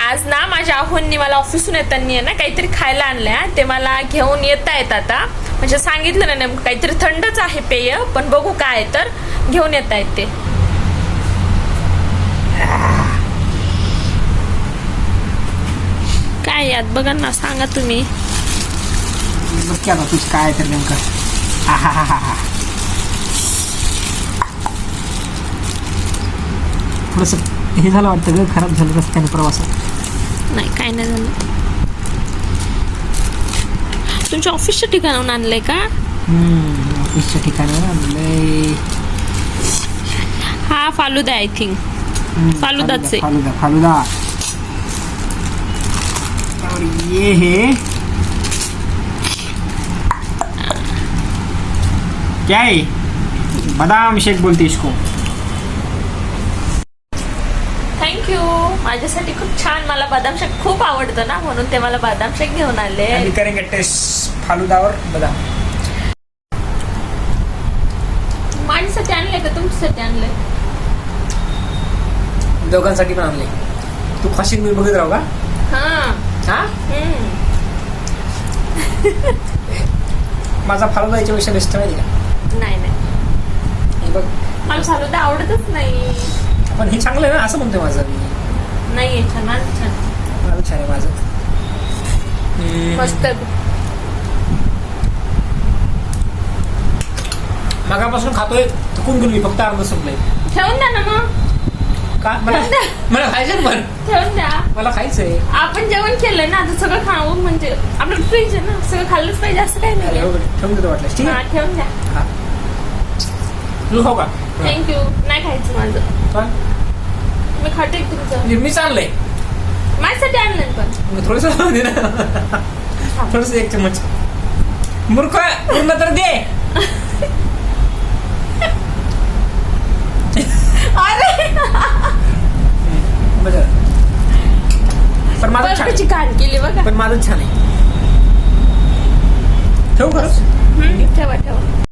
आज ना माझ्या आहोंनी मला ऑफिसून येताना ना काहीतरी खायला आणलंय, ते मला घेऊन येता येत आता. म्हणजे सांगितलं ना नेमकं काहीतरी थंडच आहे पेय, पण बघू काय आहे तर घेऊन येता येत ते. काय यात बघा ना, सांगा तुम्ही. बघ की आता तुझं काय तर नेमकं. थोडंसं हे झालं वाटतं ग, खराब झालं रस्त्याने प्रवासात. नाही काय नाही झालं. तुमच्या ऑफिसच्या ठिकाणाहून आणलंय का? ऑफिसच्या ठिकाणी आणलंय. हा फालुदा आय थिंक. फालुदाच आहे. फालुदा. और ये है क्या है? बादाम शेक बोलते इसको. थँक्यू. माझ्यासाठी खूप छान. मला बदाम शेक खूप आवडतं ना, म्हणून ते मला बदाम शेक घेऊन आले. अभी करेंगे टेस्ट फालुदा और बादाम. माझ्यासाठी आणलंय का तुमच्यासाठी आणलंय? दोघांसाठी पण आणले. तू खाशील मी बघत राहू का? हा. माझा फालुदा याच्यापेक्षा बेस्ट माहिती का? नाही हे बघ, मला फालुदा आवडतच नाही. पण हे चांगलं आहे ना, असं म्हणतोय माझं मी. नाहीये छान. माझं छान. माझं छान आहे माझं. मस्त. मगापासून खातोय थकून गेलो मी, फक्त अर्ध संपलंय. ठेवून द्या ना मग. का? मला खायचं पण. ठेवून द्या. मला खायचंय. आपण जेवण केलंय ना, आता सगळं खावं म्हणजे आपलं फ्रीज आहे ना, सगळं खाल्लंच पाहिजे असं काही नाही. ठेवून देतो वाटलं. ठीक हा आहे. ठेवून द्या. तू खाऊ का? थँक्यू. नाही खायचं माझं. मी खाते तुमचं. मी चाललंय. माझ्यासाठी आणलंय पण. थोडस थोडस एक चम्मच. मूर्ख पूर्ण तर दे. अरे पण माझं छान बर्फाची घाण केली बघा. पण माझं छान आहे. ठेवू खरंच. ठेवा ठेवा.